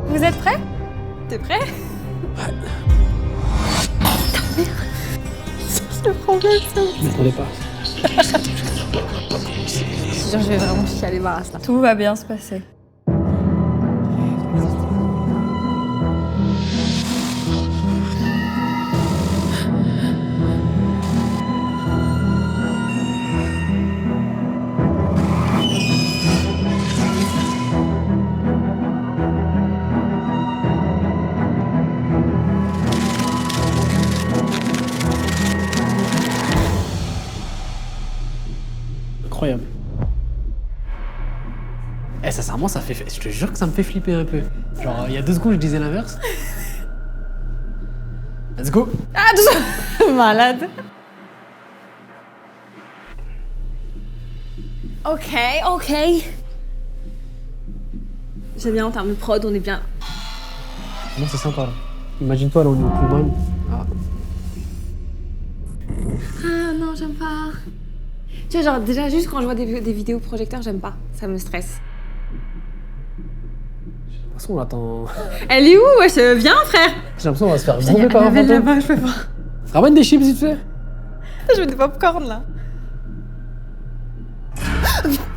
Vous êtes prêts? T'es prêt? Ouais. Je le prends mal, ça. Je m'attendais pas. Je vais vraiment chialer ma race là. Tout va bien se passer. Incroyable. Eh, sincèrement, ça fait. Je te jure que ça me fait flipper un peu. Genre, il y a 2 secondes, je disais l'inverse. Let's go! Ah, tout ça. Malade. Ok. J'aime bien en termes de prod, on est bien. Non, c'est sympa là. Imagine-toi, là, on est au plus mal. Ah. Ah non, j'aime pas. Tu vois, genre, déjà, juste quand je vois des vidéos projecteurs, j'aime pas. Ça me stresse. De toute façon, on attend. Elle est où? Wesh, viens, frère. J'ai l'impression qu'on va se faire Il y a bomber par un Annabelle fantôme. là-bas, je peux pas. Ramène des chips vite fait. Je veux des popcorn là.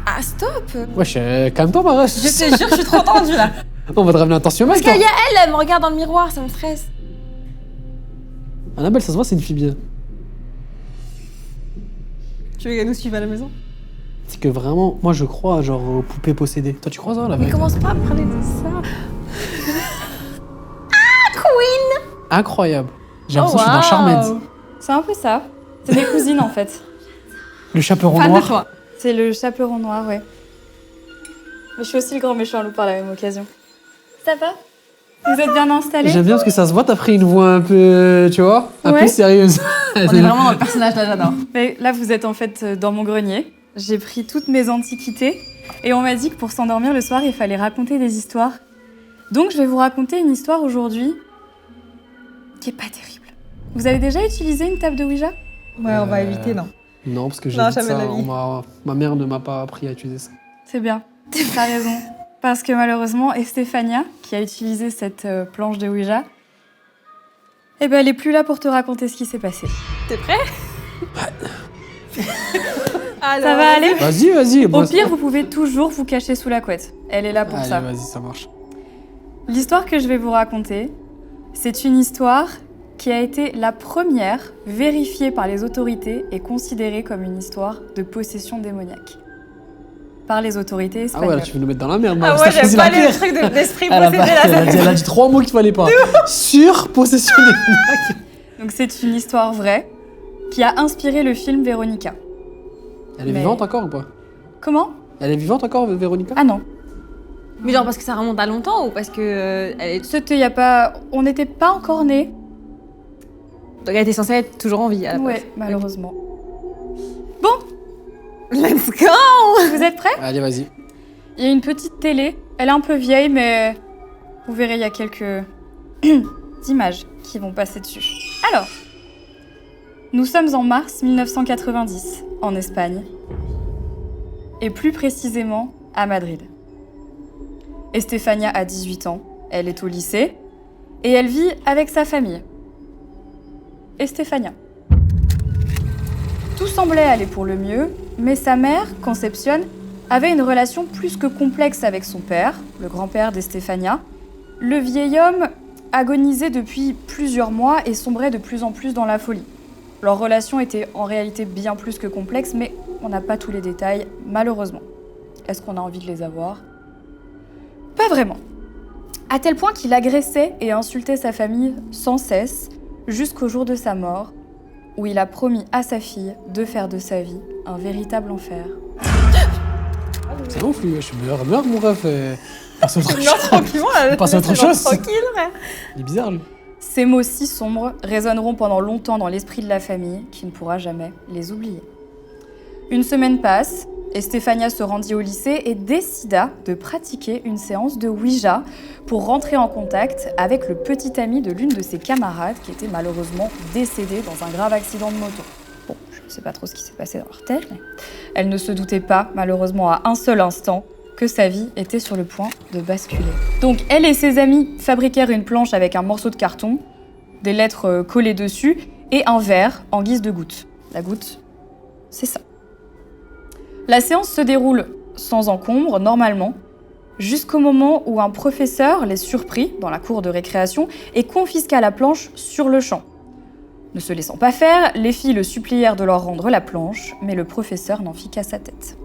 Ah, stop! Wesh, calme-toi, ma ref. Je te jure, je suis trop tendue là. On va te ramener un tensiomètre. Parce qu'il y a elle me regarde dans le miroir, ça me stresse. Annabelle, ça se voit, c'est une fille bien. Tu veux qu'elle nous suive à la maison? C'est que vraiment, moi je crois genre aux poupées possédées. Toi, tu crois ça, la Mais vérité? commence pas à me parler de ça. Ah, Queen! Incroyable. J'ai l'impression que je suis dans Charmed. C'est un peu ça. C'est des cousines en fait. Le chaperon Fan noir. de toi. C'est le chaperon noir, ouais. Mais je suis aussi le grand méchant loup par la même occasion. Ça va? Vous êtes bien installés? J'aime bien parce que ça se voit, t'as pris une voix un peu, tu vois, un Ouais. peu sérieuse. On est vraiment dans le personnage là, j'adore. Mais là, vous êtes en fait dans mon grenier. J'ai pris toutes mes antiquités et on m'a dit que pour s'endormir le soir, il fallait raconter des histoires. Donc, je vais vous raconter une histoire aujourd'hui qui est pas terrible. Vous avez déjà utilisé une table de Ouija? Ouais, on va éviter, non. Non, parce que j'ai Non, dit jamais ça, de la vie. ma mère ne m'a pas appris à utiliser ça. C'est bien, t'as raison. Parce que malheureusement, Estefania, qui a utilisé cette planche de Ouija, eh ben, elle est plus là pour te raconter ce qui s'est passé. T'es prêt? Alors, Ça va aller? Vas-y. Au pire, vous pouvez toujours vous cacher sous la couette. Elle est là pour Allez, ça. vas-y, ça marche. L'histoire que je vais vous raconter, c'est une histoire qui a été la première vérifiée par les autorités et considérée comme une histoire de possession démoniaque. Par les autorités Ah espagnoles. ouais, là, tu veux nous mettre dans la merde. Ah moi. ouais, T'as j'aime choisi pas la les pire. trucs d'esprit Elle a, possédé pas- là. elle a dit 3 mots qu'il fallait pas. Sur possession démoniaque. Donc c'est une histoire vraie qui a inspiré le film Véronica. Elle est Mais- vivante encore ou pas? Comment? Elle est vivante encore, Véronica? Ah non. Mais genre parce que ça remonte à longtemps ou parce que elle est... C'était il y a pas... On n'était pas encore nés. Donc elle était censée être toujours en vie à la base. Ouais, malheureusement. Let's go! Vous êtes prêts? Allez, vas-y. Il y a une petite télé. Elle est un peu vieille, mais vous verrez, il y a quelques images qui vont passer dessus. Alors, nous sommes en mars 1990, en Espagne. Et plus précisément, à Madrid. Estefania a 18 ans. Elle est au lycée. Et elle vit avec sa famille. Estefania. Tout semblait aller pour le mieux, mais sa mère, Concepción, avait une relation plus que complexe avec son père, le grand-père d'Estefania. Le vieil homme agonisait depuis plusieurs mois et sombrait de plus en plus dans la folie. Leur relation était en réalité bien plus que complexe, mais on n'a pas tous les détails, malheureusement. Est-ce qu'on a envie de les avoir? Pas vraiment. À tel point qu'il agressait et insultait sa famille sans cesse, jusqu'au jour de sa mort, où il a promis à sa fille de faire de sa vie un véritable enfer. C'est ouf, lui. Je meurs, mon ref. Passe à autre chose. tranquillement là. Passe à autre chose. Tranquille, frère. Il est bizarre, lui. Ces mots si sombres résonneront pendant longtemps dans l'esprit de la famille, qui ne pourra jamais les oublier. Une semaine passe, Estefania se rendit au lycée et décida de pratiquer une séance de Ouija pour rentrer en contact avec le petit ami de l'une de ses camarades qui était malheureusement décédée dans un grave accident de moto. Bon, je ne sais pas trop ce qui s'est passé dans leur tête, mais elle ne se doutait pas, malheureusement à un seul instant, que sa vie était sur le point de basculer. Donc elle et ses amis fabriquèrent une planche avec un morceau de carton, des lettres collées dessus et un verre en guise de goutte. La goutte, c'est ça. La séance se déroule sans encombre, normalement, jusqu'au moment où un professeur les surprit dans la cour de récréation et confisqua la planche sur le champ. Ne se laissant pas faire, les filles le supplièrent de leur rendre la planche, mais le professeur n'en fit qu'à sa tête.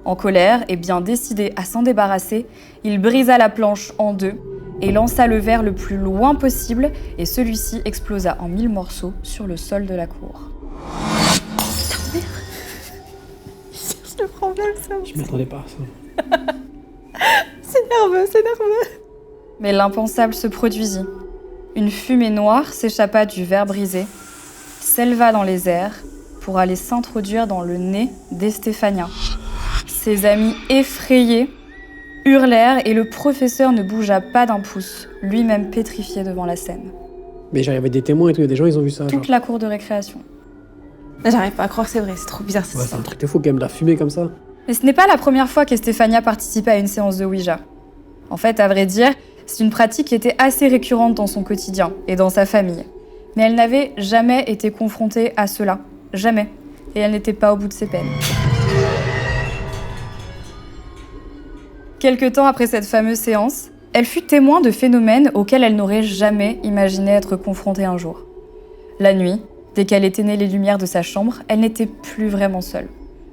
En colère et bien décidé à s'en débarrasser, il brisa la planche en deux et lança le verre le plus loin possible, et celui-ci explosa en 1000 morceaux sur le sol de la cour. C'est le problème, ça. Je m'attendais pas à ça. C'est nerveux. Mais l'impensable se produisit. Une fumée noire s'échappa du verre brisé, s'éleva dans les airs pour aller s'introduire dans le nez d'Estefania. Ses amis effrayés hurlèrent et le professeur ne bougea pas d'un pouce, lui-même pétrifié devant la scène. Mais genre, il y avait des témoins et tout, il y a des gens, ils ont vu ça. Toute genre. la cour de récréation. Là, j'arrive pas à croire que c'est vrai, c'est trop bizarre cette Ouais, c'est histoire. un truc de fou quand même, la fumée comme ça. Mais ce n'est pas la première fois qu'Estefania participait à une séance de Ouija. En fait, à vrai dire, c'est une pratique qui était assez récurrente dans son quotidien et dans sa famille. Mais elle n'avait jamais été confrontée à cela. Jamais. Et elle n'était pas au bout de ses peines. Quelque temps après cette fameuse séance, elle fut témoin de phénomènes auxquels elle n'aurait jamais imaginé être confrontée un jour. La nuit, dès qu'elle éteignait les lumières de sa chambre, elle n'était plus vraiment seule.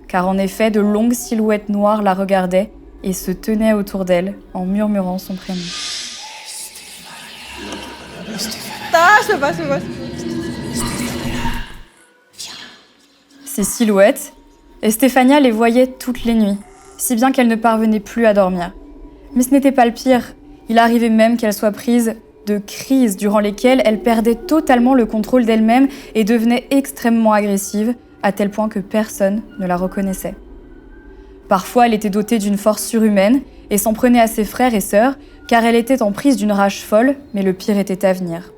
Car en effet, de longues silhouettes noires la regardaient et se tenaient autour d'elle en murmurant son prénom. Ah, je sais pas. Ces silhouettes, Estefania les voyait toutes les nuits, si bien qu'elle ne parvenait plus à dormir. Mais ce n'était pas le pire. Il arrivait même qu'elle soit prise de crises durant lesquelles elle perdait totalement le contrôle d'elle-même et devenait extrêmement agressive, à tel point que personne ne la reconnaissait. Parfois, elle était dotée d'une force surhumaine et s'en prenait à ses frères et sœurs, car elle était en prise d'une rage folle, mais le pire était à venir.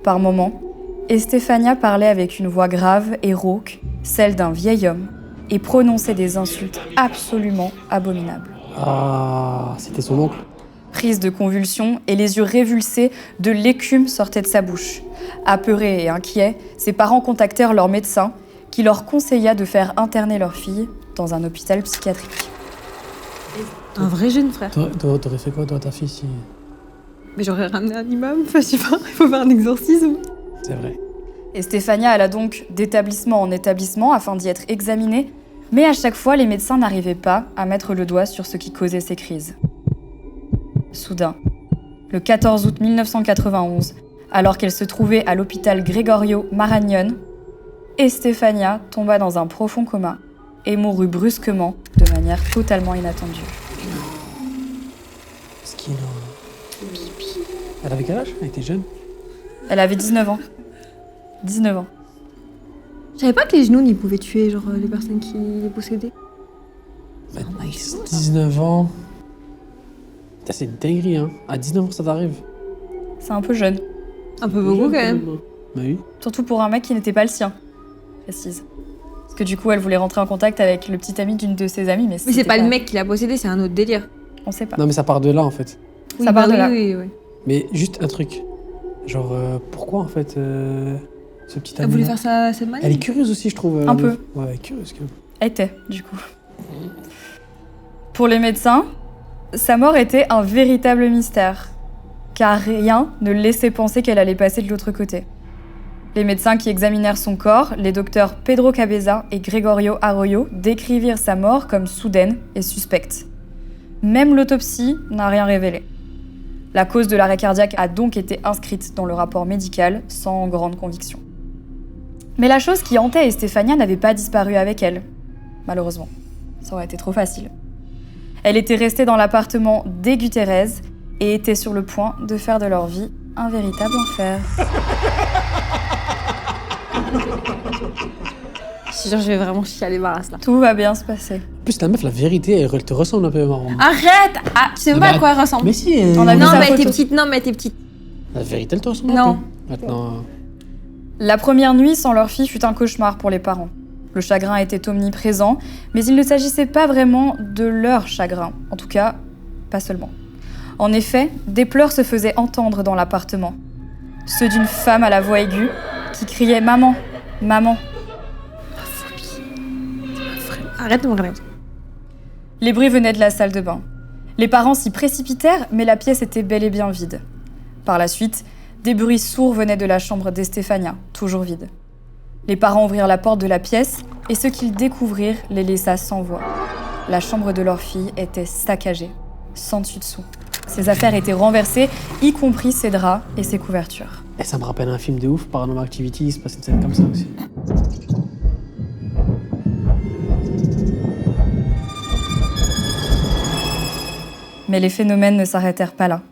Par moments, Estefania parlait avec une voix grave et rauque, celle d'un vieil homme, et prononçait des insultes absolument abominables. Ah, c'était son oncle. Prise de convulsions et les yeux révulsés, de l'écume sortait de sa bouche. Apeurés et inquiets, ses parents contactèrent leur médecin, qui leur conseilla de faire interner leur fille dans un hôpital psychiatrique. Un vrai jeune frère. T'aurais fait quoi, toi, ta fille, si... Mais j'aurais ramené un imam, enfin, je sais pas, il faut faire un exorcisme. C'est vrai. Estefania alla donc d'établissement en établissement afin d'y être examinée, mais à chaque fois, les médecins n'arrivaient pas à mettre le doigt sur ce qui causait ces crises. Soudain, le 14 août 1991, alors qu'elle se trouvait à l'hôpital Gregorio Marañón, Estefania tomba dans un profond coma et mourut brusquement de manière totalement inattendue. Skino. Elle avait quel âge? Elle était jeune. Elle avait 19 ans. 19 ans. Je savais pas que les genoux, ils pouvaient tuer genre les personnes qui les possédaient. Bah, 19 ans. Putain, c'est une dinguerie, hein. À 19 ans, ça t'arrive. C'est un peu jeune. Un peu beaucoup quand même. Bah oui. Surtout pour un mec qui n'était pas le sien, précise. Parce que du coup, elle voulait rentrer en contact avec le petit ami d'une de ses amies, mais Mais c'est pas le mec qui l'a possédé, c'est un autre délire. On sait pas. Non, mais ça part de là, en fait. Oui, Ça part de là. Oui. Mais juste un truc. Genre, pourquoi, en fait, ce petit Elle ami voulait faire ça cette manière. Elle est curieuse aussi, je trouve. Un peu. Ouais, elle est curieuse, quand même. Était, du coup. Pour les médecins, sa mort était un véritable mystère, car rien ne laissait penser qu'elle allait passer de l'autre côté. Les médecins qui examinèrent son corps, les docteurs Pedro Cabeza et Gregorio Arroyo, décrivirent sa mort comme soudaine et suspecte. Même l'autopsie n'a rien révélé. La cause de l'arrêt cardiaque a donc été inscrite dans le rapport médical sans grande conviction. Mais la chose qui hantait Estefania n'avait pas disparu avec elle, malheureusement. Ça aurait été trop facile. Elle était restée dans l'appartement des Gutiérrez et était sur le point de faire de leur vie un véritable enfer. Genre, je vais vraiment chialer ma race là. Tout va bien se passer. En plus, la meuf, la vérité, elle te ressemble un peu, marrant. Arrête! Ah, tu sais même pas à quoi elle ressemble. Mais si, On a vu Non, sa mais elle était photo. petite, non, mais elle était petite. la vérité, elle te ressemble Non. un peu. Maintenant, La première nuit sans leur fille fut un cauchemar pour les parents. Le chagrin était omniprésent, mais il ne s'agissait pas vraiment de leur chagrin. En tout cas, pas seulement. En effet, des pleurs se faisaient entendre dans l'appartement. Ceux d'une femme à la voix aiguë qui criait « Maman, maman ». Arrête de me regarder. Les bruits venaient de la salle de bain. Les parents s'y précipitèrent, mais la pièce était bel et bien vide. Par la suite, des bruits sourds venaient de la chambre d'Estefania, toujours vide. Les parents ouvrirent la porte de la pièce et ce qu'ils découvrirent les laissa sans voix. La chambre de leur fille était saccagée, sans dessus-dessous. Ses affaires étaient renversées, y compris ses draps et ses couvertures. Et ça me rappelle un film de ouf, Paranormal Activity, il se passe une scène comme ça aussi. Mais les phénomènes ne s'arrêtèrent pas là.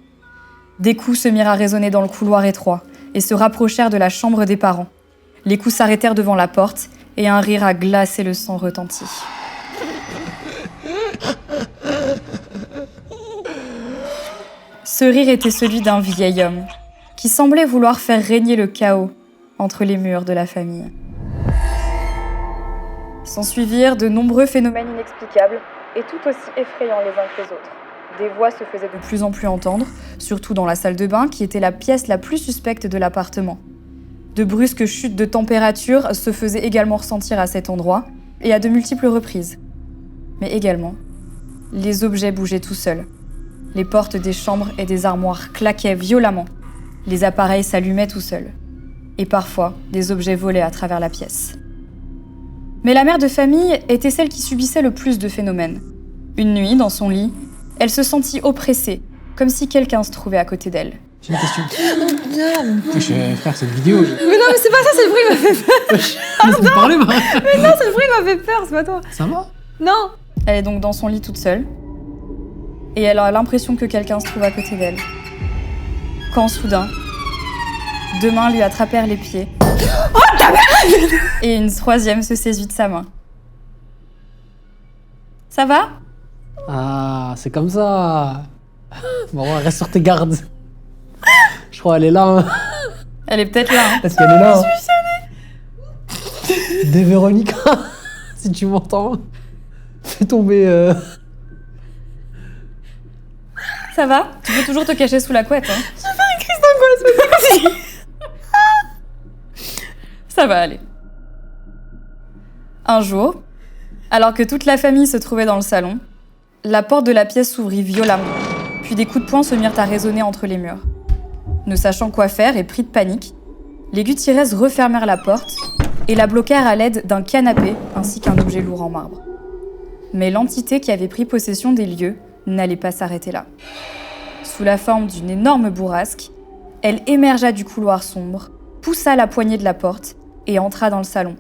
Des coups se mirent à résonner dans le couloir étroit et se rapprochèrent de la chambre des parents. Les coups s'arrêtèrent devant la porte et un rire à glacer le sang retentit. Ce rire était celui d'un vieil homme qui semblait vouloir faire régner le chaos entre les murs de la famille. S'ensuivirent de nombreux phénomènes inexplicables et tout aussi effrayants les uns que les autres. Des voix se faisaient de plus en plus entendre, surtout dans la salle de bain qui était la pièce la plus suspecte de l'appartement. De brusques chutes de température se faisaient également ressentir à cet endroit et à de multiples reprises. Mais également, les objets bougeaient tout seuls. Les portes des chambres et des armoires claquaient violemment. Les appareils s'allumaient tout seuls. Et parfois, des objets volaient à travers la pièce. Mais la mère de famille était celle qui subissait le plus de phénomènes. Une nuit, dans son lit, elle se sentit oppressée, comme si quelqu'un se trouvait à côté d'elle. J'ai une question. Frère, c'est une vidéo. Mais non, mais c'est pas ça, c'est le bruit qui m'a fait peur. Laisse-moi parler, moi. Mais non, c'est le bruit qui m'a fait peur, c'est pas toi. Ça va? Non. Elle est donc dans son lit toute seule, et elle a l'impression que quelqu'un se trouve à côté d'elle. Quand soudain, deux mains lui attrapèrent les pieds. Oh, ta mère! Et une troisième se saisit de sa main. Ça va? Ah, c'est comme ça. Bon, reste sur tes gardes. Je crois qu'elle est là. Hein. Elle est peut-être là. Hein. Est-ce qu'elle est là? Des Véronica, si tu m'entends, fais tomber. Ça va? Tu peux toujours te cacher sous la couette. Hein. J'ai fait une crise d'angoisse. Ça va aller. Un jour, alors que toute la famille se trouvait dans le salon, la porte de la pièce s'ouvrit violemment, puis des coups de poing se mirent à résonner entre les murs. Ne sachant quoi faire et pris de panique, les Gutiérrez refermèrent la porte et la bloquèrent à l'aide d'un canapé ainsi qu'un objet lourd en marbre. Mais l'entité qui avait pris possession des lieux n'allait pas s'arrêter là. Sous la forme d'une énorme bourrasque, elle émergea du couloir sombre, poussa la poignée de la porte et entra dans le salon,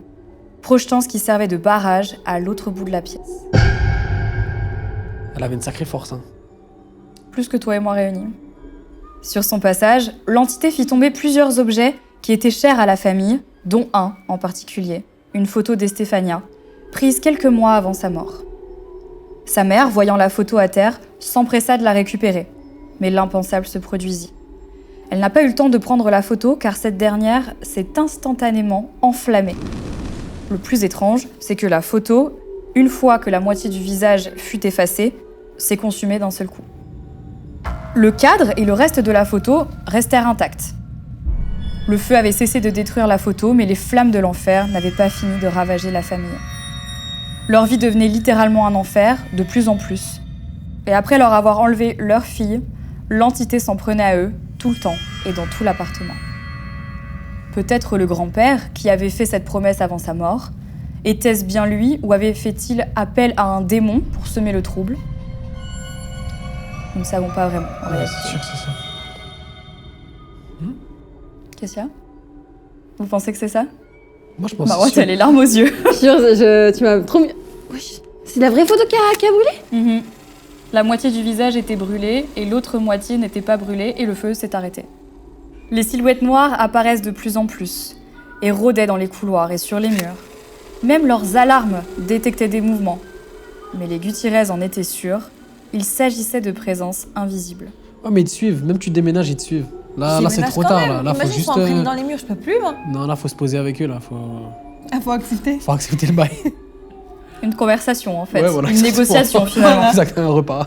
projetant ce qui servait de barrage à l'autre bout de la pièce. Elle avait une sacrée force. Hein. Plus que toi et moi réunis. Sur son passage, l'entité fit tomber plusieurs objets qui étaient chers à la famille, dont un en particulier, une photo d'Estefania, prise quelques mois avant sa mort. Sa mère, voyant la photo à terre, s'empressa de la récupérer, mais l'impensable se produisit. Elle n'a pas eu le temps de prendre la photo car cette dernière s'est instantanément enflammée. Le plus étrange, c'est que la photo, une fois que la moitié du visage fut effacée, s'est consumée d'un seul coup. Le cadre et le reste de la photo restèrent intacts. Le feu avait cessé de détruire la photo, mais les flammes de l'enfer n'avaient pas fini de ravager la famille. Leur vie devenait littéralement un enfer, de plus en plus. Et après leur avoir enlevé leur fille, l'entité s'en prenait à eux, tout le temps et dans tout l'appartement. Peut-être le grand-père, qui avait fait cette promesse avant sa mort, était-ce bien lui ou avait fait-il appel à un démon pour semer le trouble? Nous ne savons pas vraiment. Ouais, c'est sûr que c'est ça. Qu'est-ce qu'il y a? Vous pensez que c'est ça? Moi, je pense que Marotte, elle a les larmes aux yeux. Tu m'as trop mis... Wesh. C'est la vraie photo qui a brûlé? La moitié du visage était brûlée et l'autre moitié n'était pas brûlée et le feu s'est arrêté. Les silhouettes noires apparaissent de plus en plus et rôdaient dans les couloirs et sur les murs. Même leurs alarmes détectaient des mouvements. Mais les Gutiérrez en étaient sûrs, il s'agissait de présences invisibles. Oh, mais ils te suivent, même tu déménages, ils te suivent. Là c'est trop tard. Là faut juste. Dans les murs, je peux plus, moi. Non, là, faut se poser avec eux. Là, Ah, faut accepter. Faut accepter le bail. Une conversation en fait, Ouais, voilà, une exactement. négociation finalement. Ça crée un repas.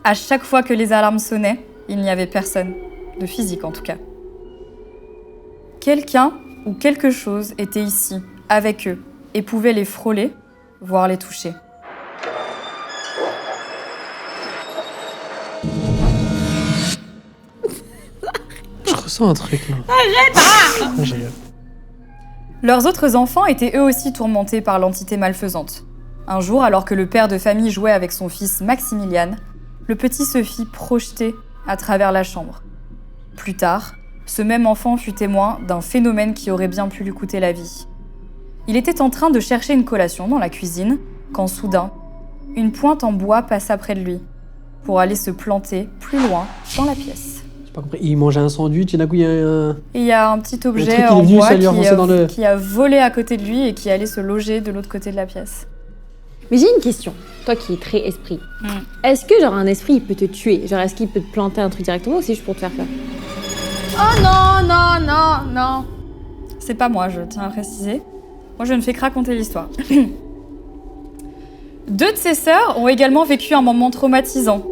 À chaque fois que les alarmes sonnaient, il n'y avait personne, de physique en tout cas. Quelqu'un ou quelque chose était ici, avec eux, et pouvait les frôler, voire les toucher. Je ressens un truc là. Arrête. Je rigole. Leurs autres enfants étaient eux aussi tourmentés par l'entité malfaisante. Un jour, alors que le père de famille jouait avec son fils Maximilian, le petit se fit projeter à travers la chambre. Plus tard, ce même enfant fut témoin d'un phénomène qui aurait bien pu lui coûter la vie. Il était en train de chercher une collation dans la cuisine quand soudain, une pointe en bois passa près de lui pour aller se planter plus loin dans la pièce. J'ai pas compris. Il mangeait un sandwich et d'un coup il y a un. Et il y a un petit truc, objet il est en venu, bois ça lui a foncé dans le- qui a volé à côté de lui et qui allait se loger de l'autre côté de la pièce. Mais j'ai une question. Toi qui es très esprit. Mm. Est-ce que genre un esprit il peut te tuer? Genre est-ce qu'il peut te planter un truc directement ou c'est juste pour te faire peur? Oh non, non, non, non. C'est pas moi, je tiens à préciser. Moi, je ne fais que raconter l'histoire. Deux de ses sœurs ont également vécu un moment traumatisant.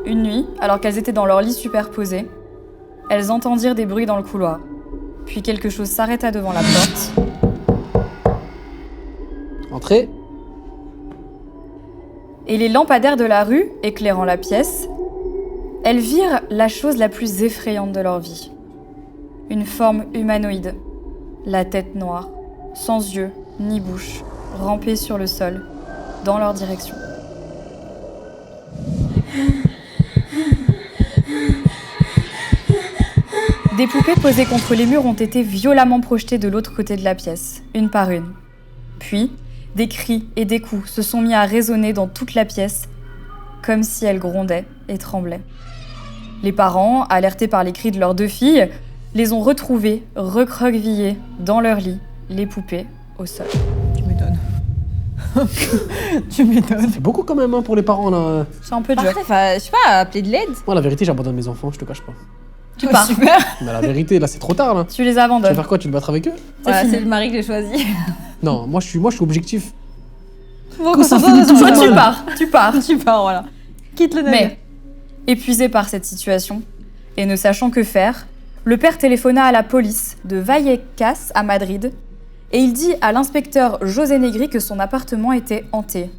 Une nuit, alors qu'elles étaient dans leur lit superposé, elles entendirent des bruits dans le couloir. Puis quelque chose s'arrêta devant la porte. Entrez. Et les lampadaires de la rue, éclairant la pièce, elles virent la chose la plus effrayante de leur vie. Une forme humanoïde, la tête noire, sans yeux ni bouche, rampée sur le sol, dans leur direction. Des poupées posées contre les murs ont été violemment projetées de l'autre côté de la pièce, une par une. Puis, des cris et des coups se sont mis à résonner dans toute la pièce, comme si elles grondaient et tremblaient. Les parents, alertés par les cris de leurs deux filles, les ont retrouvées, recroquevillées dans leur lit, les poupées au sol. Tu m'étonnes. Tu m'étonnes. Ça fait beaucoup quand même hein, pour les parents là. C'est un peu dur. Parfait, enfin, je sais pas, appeler de l'aide. Moi la vérité j'abandonne mes enfants, je te cache pas. Tu pars. Super. Mais la vérité là c'est trop tard là. Tu les Tu vas abandonnes. faire quoi? Tu te battre avec eux? Voilà, fini. c'est le mari que j'ai choisi. Non, moi je suis objectif. Bon, ça qu'on finit s'entende, toujours Toi, on tu mal. pars. Tu pars. Tu pars, voilà. Quitte le navire. Mais, épuisé par cette situation, et ne sachant que faire, le père téléphona à la police de Vallecas à Madrid, et il dit à l'inspecteur José Negri que son appartement était hanté.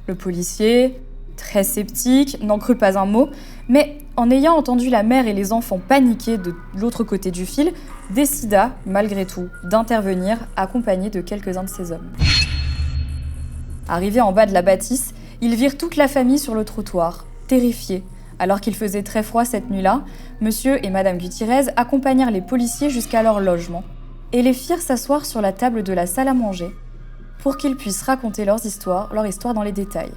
Le policier, très sceptique, n'en crut pas un mot, mais en ayant entendu la mère et les enfants paniquer de l'autre côté du fil, décida, malgré tout, d'intervenir accompagné de quelques-uns de ses hommes. Arrivés en bas de la bâtisse, ils virent toute la famille sur le trottoir, terrifiés. Alors qu'il faisait très froid cette nuit-là, monsieur et madame Gutiérrez accompagnèrent les policiers jusqu'à leur logement et les firent s'asseoir sur la table de la salle à manger pour qu'ils puissent raconter leur histoire dans les détails.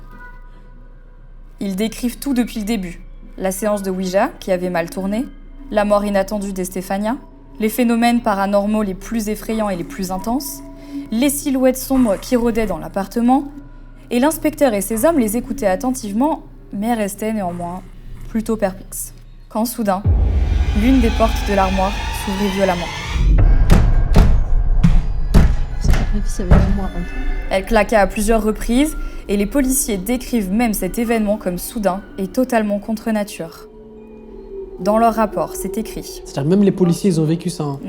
Ils décrivent tout depuis le début. La séance de Ouija, qui avait mal tourné, la mort inattendue d'Estefania, les phénomènes paranormaux les plus effrayants et les plus intenses, les silhouettes sombres qui rôdaient dans l'appartement, et l'inspecteur et ses hommes les écoutaient attentivement, mais restaient néanmoins plutôt perplexes. Quand soudain, l'une des portes de l'armoire s'ouvrit violemment. Elle claqua à plusieurs reprises, et les policiers décrivent même cet événement comme soudain et totalement contre nature. Dans leur rapport, c'est écrit. C'est-à-dire même les policiers ils ont vécu ça. Hein.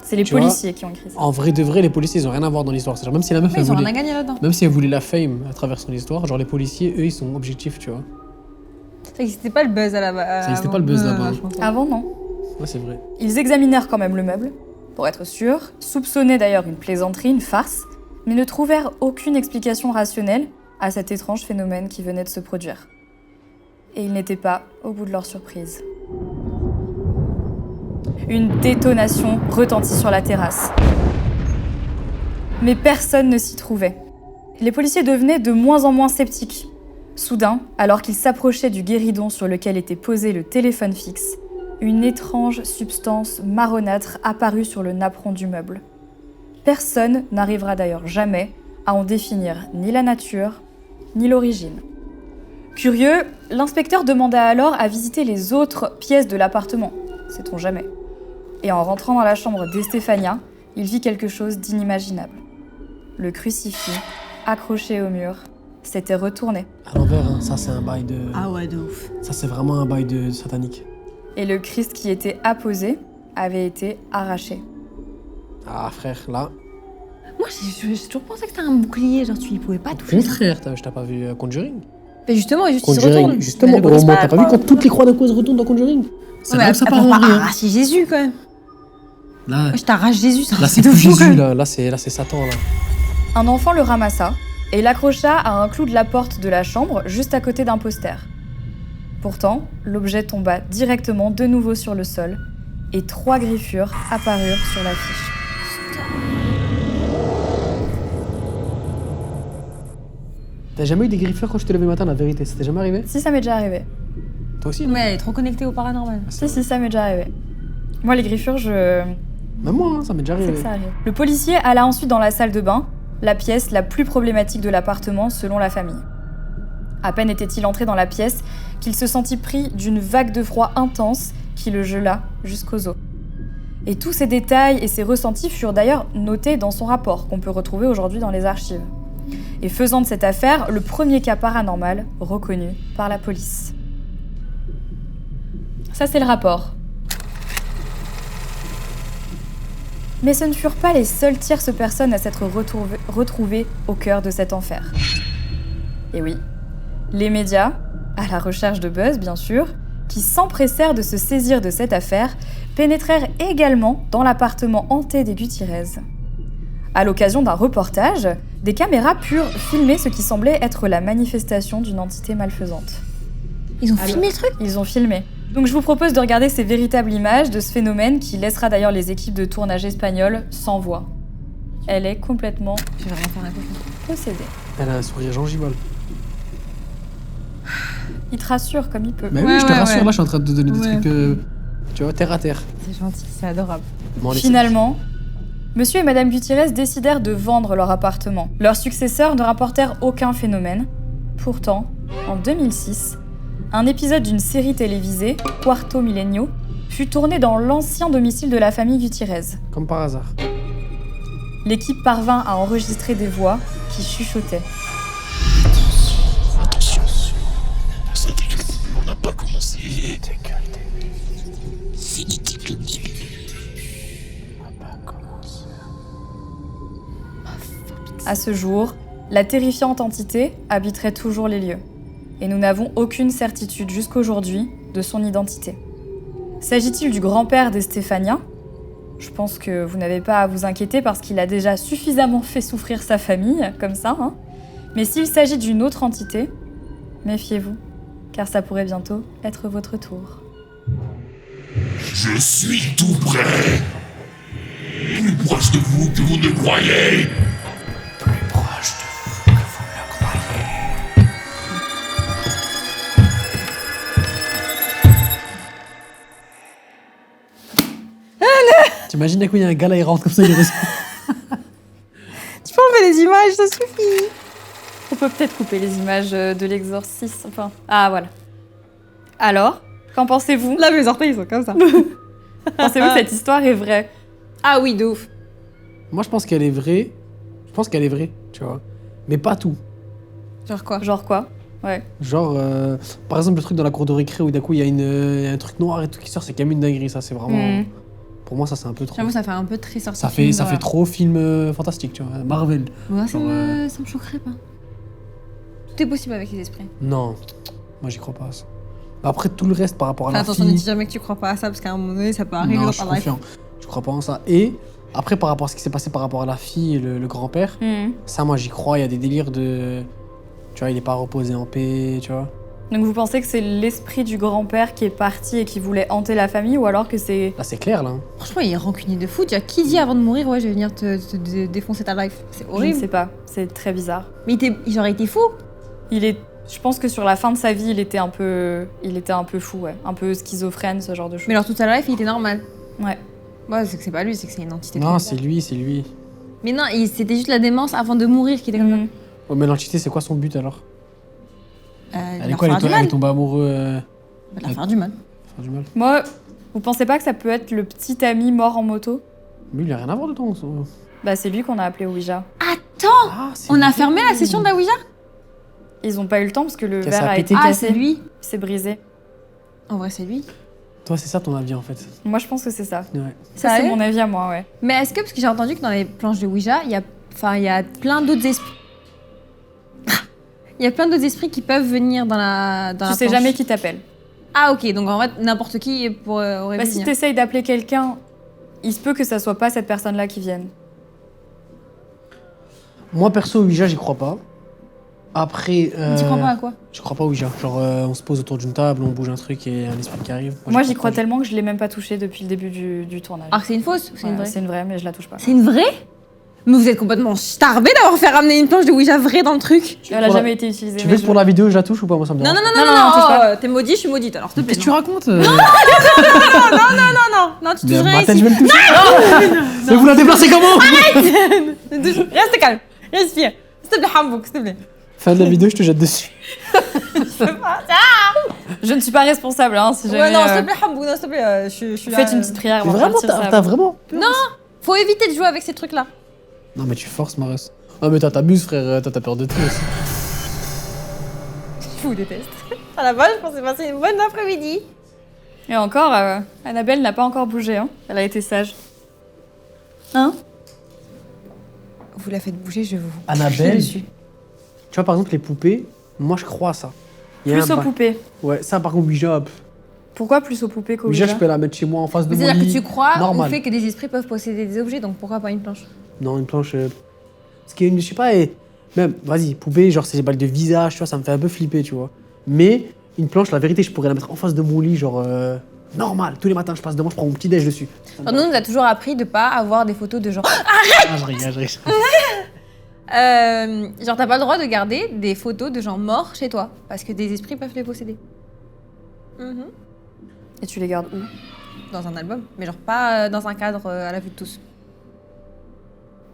C'est les Tu vois, policiers qui ont écrit ça. En vrai de vrai, les policiers ils ont rien à voir dans l'histoire. C'est-à-dire même si la meuf Mais elle ils ont rien voulait, à gagner là-dedans. même si elle voulait la fame à travers son histoire, genre les policiers eux ils sont objectifs, tu vois. Ça n'existait pas le buzz à la base. Ça existait pas le buzz là-bas. Avant, non. Ouais, c'est vrai. Ils examinèrent quand même le meuble, pour être sûrs, soupçonnaient d'ailleurs une plaisanterie, une farce, mais ne trouvèrent aucune explication rationnelle à cet étrange phénomène qui venait de se produire. Et ils n'étaient pas au bout de leur surprise. Une détonation retentit sur la terrasse. Mais personne ne s'y trouvait. Les policiers devenaient de moins en moins sceptiques. Soudain, alors qu'ils s'approchaient du guéridon sur lequel était posé le téléphone fixe, une étrange substance marronâtre apparut sur le napperon du meuble. Personne n'arrivera d'ailleurs jamais à en définir ni la nature, ni l'origine. Curieux, l'inspecteur demanda alors à visiter les autres pièces de l'appartement, sait-on jamais. Et en rentrant dans la chambre d'Estefania, il vit quelque chose d'inimaginable. Le crucifix, accroché au mur, s'était retourné. À l'envers, hein, ça c'est un bail de... Ah ouais, de ouf. Ça c'est vraiment un bail de satanique. Et le Christ qui était apposé avait été arraché. Ah frère, là... Moi, j'ai toujours pensé que c'était un bouclier, genre tu y pouvais pas Au toucher. contraire, je t'ai pas vu Conjuring. Mais justement, juste il se Conjuring, retourne. justement, Mais le brise t'as pas vu quoi. quand toutes les croix d'un coup se retournent dans Conjuring? C'est Ouais, là mais que ça elle part peut en pas vrille, hein. arracher Jésus quand même. Là, Moi, je t'arrache Jésus, ça. là c'est de plus fou, quand Jésus, même. là c'est Satan, là. Un enfant le ramassa et l'accrocha à un clou de la porte de la chambre juste à côté d'un poster. Pourtant, l'objet tomba directement de nouveau sur le sol et 3 griffures apparurent sur l'affiche. T'as jamais eu des griffeurs quand je t'ai levé le matin, la vérité? Ça t'est jamais arrivé? Si, ça m'est déjà arrivé. Toi aussi, non? Ouais, elle est trop connectée au paranormal. Si, ça m'est déjà arrivé. Moi, les griffures, Même moi, hein, ça m'est déjà c'est arrivé. que ça arrive. Le policier alla ensuite dans la salle de bain, la pièce la plus problématique de l'appartement selon la famille. À peine était-il entré dans la pièce qu'il se sentit pris d'une vague de froid intense qui le gela jusqu'aux os. Et tous ces détails et ces ressentis furent d'ailleurs notés dans son rapport qu'on peut retrouver aujourd'hui dans les archives. Et faisant de cette affaire le premier cas paranormal reconnu par la police. Ça, c'est le rapport. Mais ce ne furent pas les seules tierces personnes à s'être retrouvées au cœur de cet enfer. Et oui, les médias, à la recherche de buzz bien sûr, qui s'empressèrent de se saisir de cette affaire, pénétrèrent également dans l'appartement hanté des Gutiérrez. À l'occasion d'un reportage, des caméras purent filmer ce qui semblait être la manifestation d'une entité malfaisante. Ils ont filmé le truc. Ils ont filmé. Donc je vous propose de regarder ces véritables images de ce phénomène qui laissera d'ailleurs les équipes de tournage espagnoles sans voix. Elle est complètement Je vais vraiment faire un cauchemar. possédée. Elle a un sourire gingivale. Il te rassure comme il peut. Mais Ouais, oui, je te ouais, rassure, ouais. là, je suis en train de te donner des Ouais. trucs, tu vois, terre à terre. C'est gentil, c'est adorable. Bon, allez, Finalement, Monsieur et Madame Gutiérrez décidèrent de vendre leur appartement. Leurs successeurs ne rapportèrent aucun phénomène. Pourtant, en 2006, un épisode d'une série télévisée, Quarto Milenio, fut tourné dans l'ancien domicile de la famille Gutiérrez. comme par hasard. L'équipe parvint à enregistrer des voix qui chuchotaient. Attention, ça on n'a pas commencé. C'est du type le début. À ce jour, la terrifiante entité habiterait toujours les lieux. Et nous n'avons aucune certitude jusqu'aujourd'hui de son identité. S'agit-il du grand-père d'Estefania ? Je pense que vous n'avez pas à vous inquiéter parce qu'il a déjà suffisamment fait souffrir sa famille, comme ça. Hein. Mais s'il s'agit d'une autre entité, méfiez-vous, car ça pourrait bientôt être votre tour. Je suis tout près. Plus proche de vous que vous ne croyez. Plus proche de vous que vous ne le croyez. T'imagines à quoi il y a un gars là, il rentre comme ça, il reste. Tu peux enlever les images, ça suffit. On peut peut-être couper les images de l'exorcisme. Enfin, ah voilà. Alors, qu'en pensez-vous ? Là, mes orteils, ils sont comme ça. Pensez-vous que cette histoire est vraie ? Ah oui, de ouf. Moi, je pense qu'elle est vraie. Je pense qu'elle est vraie, tu vois. Mais pas tout. Genre quoi? Genre quoi ? Ouais. Genre, par exemple, le truc dans la cour de récré où d'un coup il y a un truc noir et tout qui sort, c'est quand même une dinguerie, ça, c'est vraiment. Mhm. Pour moi, ça, c'est un peu trop. J'avoue, ça fait un peu très sorti. Ça fait trop film fantastique, tu vois. Marvel. Moi, Genre, ça me choquerait pas. Tout est possible avec les esprits. Non, moi, j'y crois pas à ça. Après, tout le reste par rapport à Enfin, la attention, ne fille. dis jamais que tu crois pas à ça, parce qu'à un moment donné, ça peut arriver Non, dans je suis ta life. confiant. Je crois pas en ça. Et après, par rapport à ce qui s'est passé par rapport à la fille et le grand-père, Mhm. ça, moi, j'y crois. Il y a des délires de. Tu vois, il est pas reposé en paix, tu vois. Donc vous pensez que c'est l'esprit du grand-père qui est parti et qui voulait hanter la famille ou alors que c'est... Là, c'est clair, là. Franchement, il est rancunier de fou. Tu vois, qui dit avant de mourir, ouais, je vais venir te défoncer ta life. C'est Je ne horrible. sais pas, c'est très bizarre. Mais il aurait été fou. Je pense que sur la fin de sa vie, il était un peu fou, ouais. Un peu schizophrène, ce genre de choses. Mais alors, toute sa life, il était normal. Ouais. Ouais, c'est que c'est pas lui, c'est que c'est une entité. Non, de c'est lui, c'est lui. Mais non, c'était juste la démence avant de mourir qui était comme ça. Mhm. Oh, mais l'entité, c'est quoi son but alors? Elle est leur quoi? faire du Elle mal. est tombée amoureuse. Leur faire du mal. Faire du mal. Moi, vous pensez pas que ça peut être le petit ami mort en moto ? Mais il a rien à voir dedans. Ça. Bah, c'est lui qu'on a appelé Ouija. Attends, Ah, c'est on a lui. fermé la session de la Ouija? Ils ont pas eu le temps parce que le Ça verre a a pété. été Ah, cassé. c'est lui. C'est brisé. En vrai, c'est lui. Toi, c'est ça ton avis en fait. Moi, je pense que c'est ça. Ouais. Ça, c'est Sérieux mon avis à moi, ouais. Mais est-ce que, parce que j'ai entendu que dans les planches de Ouija, il y a plein d'autres esprits. Il y a plein d'autres esprits qui peuvent venir dans la Tu sais planche. jamais qui t'appelle. Ah, ok, donc en fait, n'importe qui aurait Bah, pu si venir. t'essayes d'appeler quelqu'un, il se peut que ça soit pas cette personne-là qui vienne. Moi, perso, Ouija, j'y crois pas. Après. Tu crois pas à quoi? Je crois pas au Ouija. Genre, on se pose autour d'une table, on bouge un truc et un esprit qui arrive. Moi, j'y crois pas. tellement que je l'ai même pas touché depuis le début du tournage. Alors que c'est une fausse ou c'est une Ouais, vraie? c'est une vraie, mais je la touche pas. C'est une vraie? Mais vous êtes complètement starbé d'avoir fait ramener une planche de Ouija vraie dans le truc. Elle a Voilà. jamais été utilisée. Tu mais veux que pour la vidéo, je la touche ou pas? Moi, ça me Non, dérange. non, non, non, Non, non, non, touche pas. t'es maudit, je suis maudite, alors s'il te plaît. Qu'est-ce que tu racontes Non, tu touches Ma rien tête, ici. je vais le toucher. Mais vous la déplacez comment? Reste calme, respire. S'il te plaît, Hambouk, s'il te plaît. Fin de la vidéo, je te jette dessus. Je ne suis pas responsable, hein, si jamais. Ouais, non, s'il te plaît, Hambouk, non, s'il te plaît, je suis là. Faites une petite prière avant de Vraiment, partir, ça t'as va. vraiment. Faut éviter de jouer avec ces trucs-là. Non, mais tu forces, Maros. Ah, mais toi, t'abuses, frère. Toi, t'as peur de tout aussi. Je vous déteste. À la base, je pensais passer une bonne après-midi. Et encore, Annabelle n'a pas encore bougé, hein. Elle a été sage. Hein? Vous la faites bouger, je vous. Annabelle. dessus. Tu vois, par exemple, les poupées, moi, je crois à ça. Il y a Plus un aux bail. poupées. Ouais, ça, par contre, Ouija, Pourquoi plus aux poupées qu'aux Ouija, Ouija? je peux la mettre chez moi en face de mon C'est-à-dire que lit. tu crois Normal. au fait que des esprits peuvent posséder des objets, donc pourquoi pas une planche? Non, une planche. Parce qu'il y a une, je sais pas, et même, vas-y, poupée, genre, c'est des balles de visage, tu vois, ça me fait un peu flipper, tu vois. Mais une planche, la vérité, je pourrais la mettre en face de mon lit, genre, normal. Tous les matins, je passe devant, je prends mon petit déj dessus. Enfin, nous, on nous a toujours appris de pas avoir des photos de gens. Ah, je rigole, je rigole. Genre, t'as pas le droit de garder des photos de gens morts chez toi, parce que des esprits peuvent les posséder. Mhm. Et tu les gardes où? Dans un album, mais genre pas dans un cadre à la vue de tous.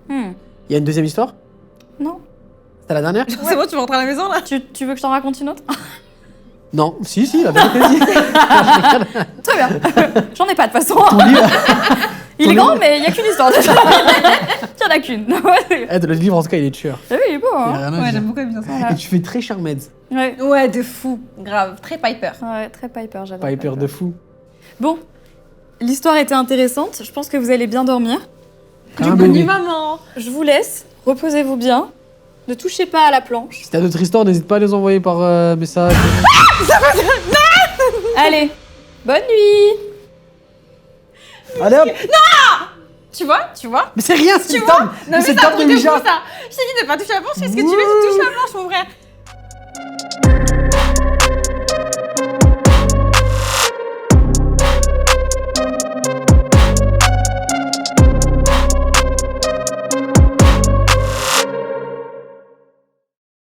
Hmm. Il y a une deuxième histoire? Non. C'était la dernière? C'est bon, tu rentres à la maison là? Tu veux que je t'en raconte une autre? Non, si, la vérité, si. Très bien. J'en ai pas de toute façon. Ton livre, Il est grand, mais il y a qu'une histoire. Il y en a qu'une. le livre, en tout cas, il est tueur. Ah oui, il est beau, Il y a hein. rien à Ouais, dire. j'aime beaucoup bien ça. Voilà. Et tu fais très Charmed. Ouais. Ouais, de fou. Grave, très Piper. Ouais, très Piper, j'adore. Piper de fou. Bon, l'histoire était intéressante. Je pense que vous allez bien dormir. Comme un Bonne nuit, bébé. maman. Je vous laisse. Reposez-vous bien. Ne touchez pas à la planche. Si t'as d'autres histoires, n'hésite pas à les envoyer par message. Allez, bonne nuit. Allez hop! Tu vois? Mais c'est rien, c'est Tu une vois? table! Non, Mais c'est mais une c'est un table de truc de fou Ouija! ça. Je t'ai dit de pas toucher à la planche, fais ce que tu veux, tu touches la planche, mon frère.